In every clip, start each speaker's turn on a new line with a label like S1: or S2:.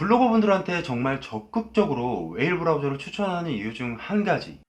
S1: 블로거분들한테 정말 적극적으로 웨일 브라우저를 추천하는 이유 중 한 가지.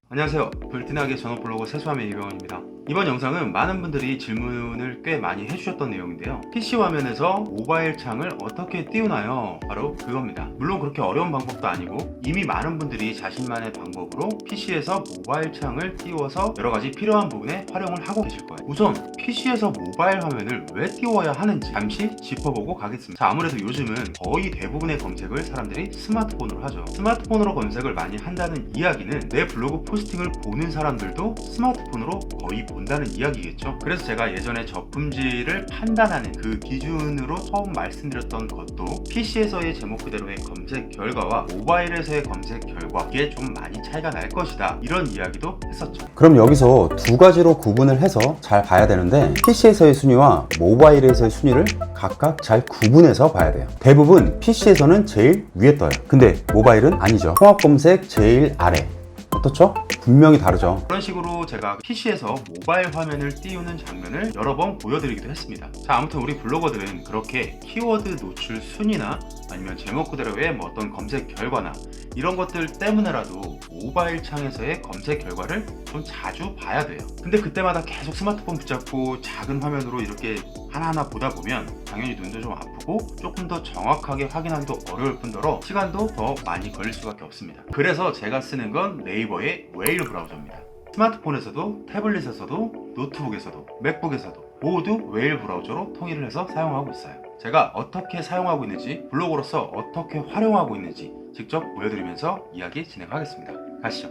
S1: 안녕하세요. 불티나게 전업 블로거 세수함의 이병헌입니다. 이번 영상은 많은 분들이 질문을 꽤 많이 해주셨던 내용인데요. PC 화면에서 모바일 창을 어떻게 띄우나요? 바로 그겁니다. 물론 그렇게 어려운 방법도 아니고 이미 많은 분들이 자신만의 방법으로 PC에서 모바일 창을 띄워서 여러가지 필요한 부분에 활용을 하고 계실 거예요. 우선 PC에서 모바일 화면을 왜 띄워야 하는지 잠시 짚어보고 가겠습니다. 자, 아무래도 요즘은 거의 대부분의 검색을 사람들이 스마트폰으로 하죠. 스마트폰으로 검색을 많이 한다는 이야기는 내 블로그 포스팅을 보는 사람들도 스마트폰으로 거의 본다는 이야기겠죠. 그래서 제가 예전에 저품질을 판단하는 그 기준으로 처음 말씀드렸던 것도 PC에서의 제목 그대로의 검색 결과와 모바일에서의 검색 결과, 이게 좀 많이 차이가 날 것이다, 이런 이야기도 했었죠.
S2: 그럼 여기서 두 가지로 구분을 해서 잘 봐야 되는데, PC에서의 순위와 모바일에서의 순위를 각각 잘 구분해서 봐야 돼요. 대부분 PC에서는 제일 위에 떠요. 근데 모바일은 아니죠. 통합 검색 제일 아래. 어떻죠? 분명히 다르죠.
S1: 그런 식으로 제가 PC에서 모바일 화면을 띄우는 장면을 여러 번 보여드리기도 했습니다. 자, 아무튼 우리 블로거들은 그렇게 키워드 노출 순위나 아니면 제목 그대로의 뭐 어떤 검색 결과나 이런 것들 때문에라도 모바일 창에서의 검색 결과를 좀 자주 봐야 돼요. 근데 그때마다 계속 스마트폰 붙잡고 작은 화면으로 이렇게 하나하나 보다 보면 당연히 눈도 좀 아프고 조금 더 정확하게 확인하기도 어려울 뿐더러 시간도 더 많이 걸릴 수밖에 없습니다. 그래서 제가 쓰는 건 네이버의 웨일 브라우저입니다. 스마트폰에서도 태블릿에서도 노트북에서도 맥북에서도 모두 웨일 브라우저로 통일을 해서 사용하고 있어요. 제가 어떻게 사용하고 있는지, 블로그로서 어떻게 활용하고 있는지 직접 보여드리면서 이야기 진행하겠습니다. 가시죠.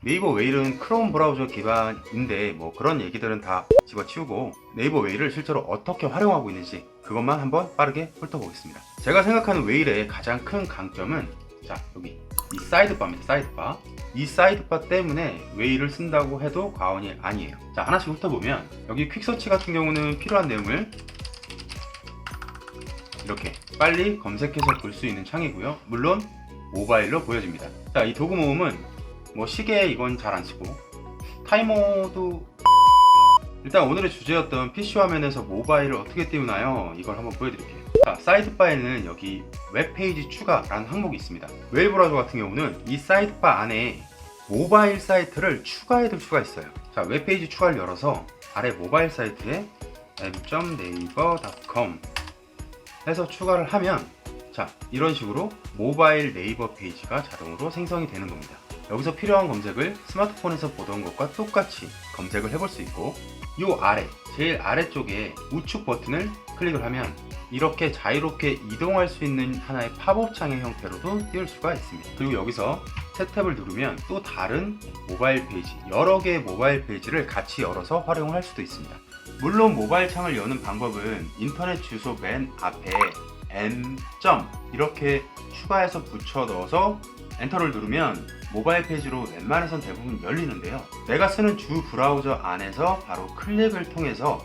S1: 네이버 웨일은 크롬 브라우저 기반인데 뭐 그런 얘기들은 다 집어치우고 네이버 웨일을 실제로 어떻게 활용하고 있는지 그것만 한번 빠르게 훑어보겠습니다. 제가 생각하는 웨일의 가장 큰 강점은 자, 여기 이 사이드바입니다. 사이드바. 이 사이드바 때문에 웨일을 쓴다고 해도 과언이 아니에요. 자, 하나씩 훑어보면 여기 퀵서치 같은 경우는 필요한 내용을 이렇게 빨리 검색해서 볼 수 있는 창이고요. 물론 모바일로 보여집니다. 자, 이 도구 모음은 뭐 시계 이건 잘 안 쓰고, 타이머도 일단 오늘의 주제였던 PC 화면에서 모바일을 어떻게 띄우나요? 이걸 한번 보여드릴게요. 자, 사이드바에는 여기 웹페이지 추가라는 항목이 있습니다. 웨일 브라우저 같은 경우는 이 사이드바 안에 모바일 사이트를 추가해둘 수가 있어요. 자, 웹페이지 추가를 열어서 아래 모바일 사이트에 m.naver.com 해서 추가를 하면 자, 이런 식으로 모바일 네이버 페이지가 자동으로 생성이 되는 겁니다. 여기서 필요한 검색을 스마트폰에서 보던 것과 똑같이 검색을 해볼 수 있고, 이 아래 제일 아래쪽에 우측 버튼을 클릭을 하면 이렇게 자유롭게 이동할 수 있는 하나의 팝업 창의 형태로도 띄울 수가 있습니다. 그리고 여기서 새 탭을 누르면 또 다른 모바일 페이지, 여러 개의 모바일 페이지를 같이 열어서 활용을 할 수도 있습니다. 물론 모바일 창을 여는 방법은 인터넷 주소 맨 앞에 n. 이렇게 추가해서 붙여 넣어서 엔터를 누르면 모바일 페이지로 웬만해선 대부분 열리는데요. 내가 쓰는 주 브라우저 안에서 바로 클릭을 통해서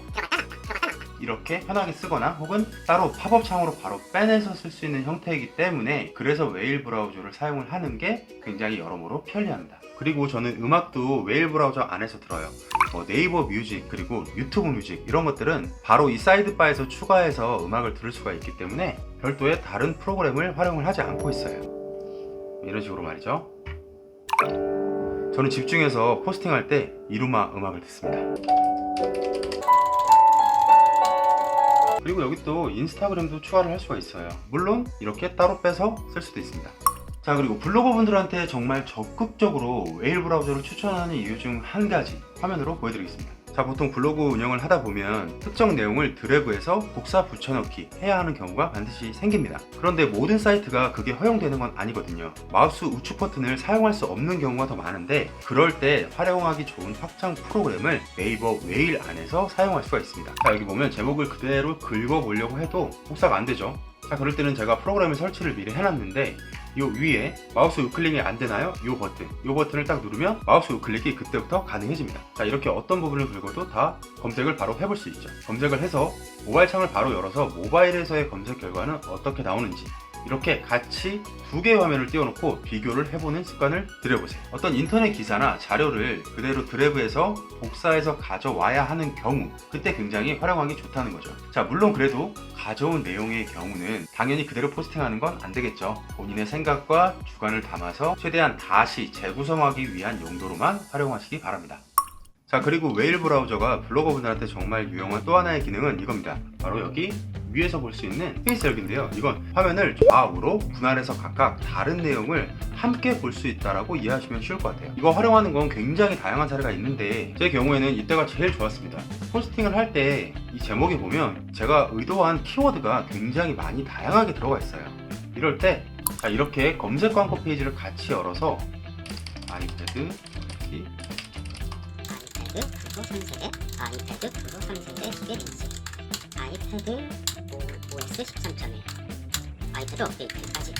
S1: 이렇게 편하게 쓰거나 혹은 따로 팝업 창으로 바로 빼내서 쓸 수 있는 형태이기 때문에, 그래서 웨일 브라우저를 사용을 하는 게 굉장히 여러모로 편리합니다. 그리고 저는 음악도 웨일 브라우저 안에서 들어요. 뭐 네이버 뮤직 그리고 유튜브 뮤직 이런 것들은 바로 이 사이드바에서 추가해서 음악을 들을 수가 있기 때문에 별도의 다른 프로그램을 활용을 하지 않고 있어요. 이런 식으로 말이죠. 저는 집중해서 포스팅할 때 이루마 음악을 듣습니다. 그리고 여기 또 인스타그램도 추가를 할 수가 있어요. 물론 이렇게 따로 빼서 쓸 수도 있습니다. 자, 그리고 블로거 분들한테 정말 적극적으로 웨일 브라우저를 추천하는 이유 중 한 가지 화면으로 보여드리겠습니다. 자, 보통 블로그 운영을 하다 보면 특정 내용을 드래그해서 복사 붙여넣기 해야 하는 경우가 반드시 생깁니다. 그런데 모든 사이트가 그게 허용되는 건 아니거든요. 마우스 우측 버튼을 사용할 수 없는 경우가 더 많은데, 그럴 때 활용하기 좋은 확장 프로그램을 네이버 웨일 안에서 사용할 수가 있습니다. 자, 여기 보면 제목을 그대로 긁어보려고 해도 복사가 안 되죠. 자, 그럴 때는 제가 프로그램의 설치를 미리 해놨는데 이 위에 마우스 우클릭이 안 되나요? 이 버튼을 딱 누르면 마우스 우클릭이 그때부터 가능해집니다. 자, 이렇게 어떤 부분을 긁어도 다 검색을 바로 해볼 수 있죠. 검색을 해서 모바일 창을 바로 열어서 모바일에서의 검색 결과는 어떻게 나오는지 이렇게 같이 두 개의 화면을 띄워놓고 비교를 해보는 습관을 들여보세요. 어떤 인터넷 기사나 자료를 그대로 드래그해서 복사해서 가져와야 하는 경우, 그때 굉장히 활용하기 좋다는 거죠. 자, 물론 그래도 가져온 내용의 경우는 당연히 그대로 포스팅하는 건 안 되겠죠. 본인의 생각과 주관을 담아서 최대한 다시 재구성하기 위한 용도로만 활용하시기 바랍니다. 자, 그리고 웨일 브라우저가 블로거분들한테 정말 유용한 또 하나의 기능은 이겁니다. 바로 여기 위에서 볼 수 있는 스페이스 열기인데요. 이건 화면을 좌우로 분할해서 각각 다른 내용을 함께 볼 수 있다라고 이해하시면 쉬울 것 같아요. 이거 활용하는 건 굉장히 다양한 사례가 있는데 제 경우에는 이때가 제일 좋았습니다. 포스팅을 할 때 이 제목에 보면 제가 의도한 키워드가 굉장히 많이 다양하게 들어가 있어요. 이럴 때 자, 이렇게 검색 광고 페이지를 같이 열어서 아이패드
S3: 프로 3세대, 아이패드 프로 3세대 시리즈, 아이패드 OS 13.1, 아이패드 업데이트까지.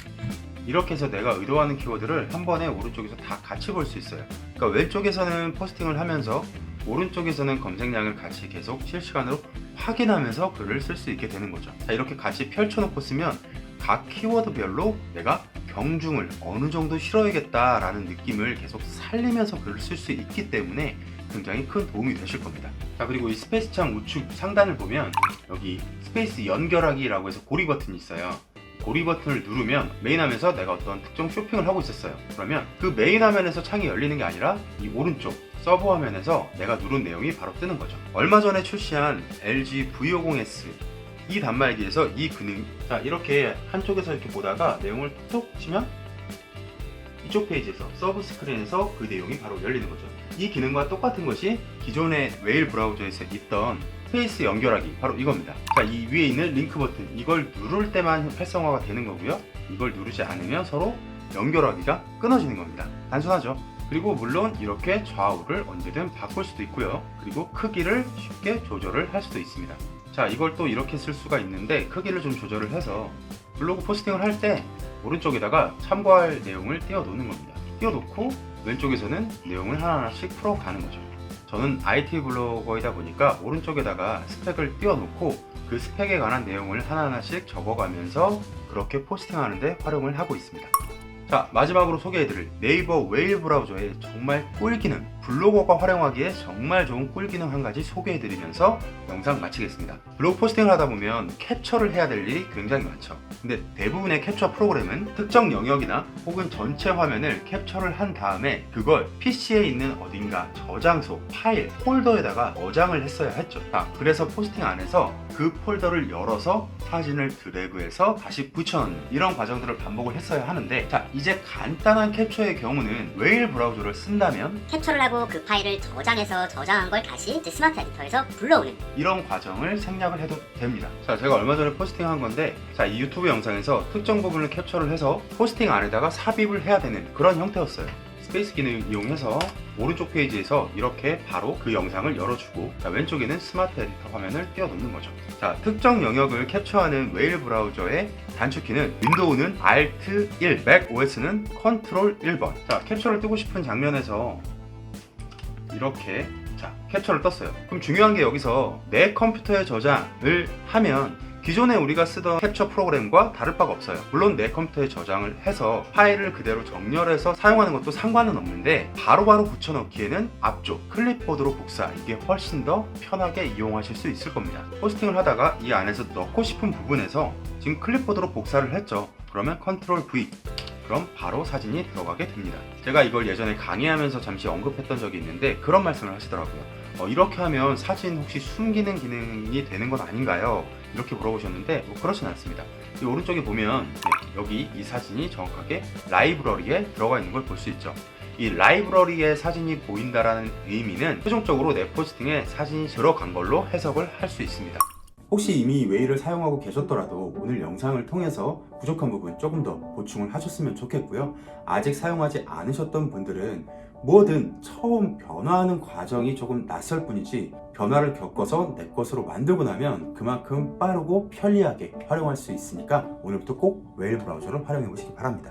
S1: 이렇게 해서 내가 의도하는 키워드를 한 번에 오른쪽에서 다 같이 볼 수 있어요. 그러니까 왼쪽에서는 포스팅을 하면서 오른쪽에서는 검색량을 같이 계속 실시간으로 확인하면서 글을 쓸 수 있게 되는 거죠. 자, 이렇게 같이 펼쳐놓고 쓰면 각 키워드별로 내가 경중을 어느 정도 실어야겠다라는 느낌을 계속 살리면서 글을 쓸 수 있기 때문에 굉장히 큰 도움이 되실 겁니다. 자, 그리고 이 스페이스 창 우측 상단을 보면 여기 스페이스 연결하기라고 해서 고리 버튼이 있어요. 고리 버튼을 누르면 메인 화면에서 내가 어떤 특정 쇼핑을 하고 있었어요. 그러면 그 메인 화면에서 창이 열리는 게 아니라 이 오른쪽 서버 화면에서 내가 누른 내용이 바로 뜨는 거죠. 얼마 전에 출시한 LG V50S 이 단말기에서 이 기능, 자, 이렇게 한쪽에서 이렇게 보다가 내용을 톡 치면 이쪽 페이지에서 서브 스크린에서 그 내용이 바로 열리는 거죠. 이 기능과 똑같은 것이 기존의 웨일 브라우저에서 있던 스페이스 연결하기, 바로 이겁니다. 자, 이 위에 있는 링크 버튼, 이걸 누를 때만 활성화가 되는 거고요. 이걸 누르지 않으면 서로 연결하기가 끊어지는 겁니다. 단순하죠. 그리고 물론 이렇게 좌우를 언제든 바꿀 수도 있고요. 그리고 크기를 쉽게 조절을 할 수도 있습니다. 자, 이걸 또 이렇게 쓸 수가 있는데 크기를 좀 조절을 해서 블로그 포스팅을 할 때 오른쪽에다가 참고할 내용을 띄워 놓는 겁니다. 띄워 놓고 왼쪽에서는 내용을 하나하나씩 풀어가는 거죠. 저는 IT 블로거이다 보니까 오른쪽에다가 스펙을 띄워 놓고 그 스펙에 관한 내용을 하나하나씩 적어가면서 그렇게 포스팅하는데 활용을 하고 있습니다. 자, 마지막으로 소개해드릴 네이버 웨일 브라우저의 정말 꿀기능, 블로거가 활용하기에 정말 좋은 꿀기능 한 가지 소개해드리면서 영상 마치겠습니다. 블로그 포스팅을 하다 보면 캡처를 해야 될 일이 굉장히 많죠. 근데 대부분의 캡처 프로그램은 특정 영역이나 혹은 전체 화면을 캡처를 한 다음에 그걸 PC에 있는 어딘가 저장소, 파일, 폴더에다가 저장을 했어야 했죠. 자, 그래서 포스팅 안에서 그 폴더를 열어서 사진을 드래그해서 다시 붙여넣는 이런 과정들을 반복을 했어야 하는데, 자, 이제 간단한 캡처의 경우는 웨일 브라우저를 쓴다면
S3: 캡처를 하고 그 파일을 저장해서 저장한 걸 다시 이제 스마트 에디터에서 불러오는
S1: 이런 과정을 생략을 해도 됩니다. 자, 제가 얼마 전에 포스팅한 건데, 자, 이 유튜브 영상에서 특정 부분을 캡처를 해서 포스팅 안에다가 삽입을 해야 되는 그런 형태였어요. 스페이스 기능을 이용해서 오른쪽 페이지에서 이렇게 바로 그 영상을 열어주고, 자, 왼쪽에는 스마트 에디터 화면을 띄워놓는 거죠. 자, 특정 영역을 캡처하는 웨일 브라우저의 단축키는 윈도우는 Alt 1, 맥 OS는 Ctrl 1번. 자, 캡처를 뜨고 싶은 장면에서 이렇게, 자, 캡처를 떴어요. 그럼 중요한 게 여기서 내 컴퓨터에 저장을 하면 기존에 우리가 쓰던 캡처 프로그램과 다를 바가 없어요. 물론 내 컴퓨터에 저장을 해서 파일을 그대로 정렬해서 사용하는 것도 상관은 없는데 바로바로 붙여넣기에는 앞쪽 클립보드로 복사, 이게 훨씬 더 편하게 이용하실 수 있을 겁니다. 포스팅을 하다가 이 안에서 넣고 싶은 부분에서 지금 클립보드로 복사를 했죠. 그러면 Ctrl V, 그럼 바로 사진이 들어가게 됩니다. 제가 이걸 예전에 강의하면서 잠시 언급했던 적이 있는데 그런 말씀을 하시더라고요. 이렇게 하면 사진 혹시 숨기는 기능이 되는 건 아닌가요? 이렇게 물어보셨는데 뭐 그렇진 않습니다. 이 오른쪽에 보면 여기 이 사진이 정확하게 라이브러리에 들어가 있는 걸 볼 수 있죠. 이 라이브러리에 사진이 보인다라는 의미는 최종적으로 내 포스팅에 사진이 들어간 걸로 해석을 할 수 있습니다. 혹시 이미 웨일을 사용하고 계셨더라도 오늘 영상을 통해서 부족한 부분 조금 더 보충을 하셨으면 좋겠고요. 아직 사용하지 않으셨던 분들은 뭐든 처음 변화하는 과정이 조금 낯설 뿐이지 변화를 겪어서 내 것으로 만들고 나면 그만큼 빠르고 편리하게 활용할 수 있으니까 오늘부터 꼭 웨일 브라우저를 활용해 보시기 바랍니다.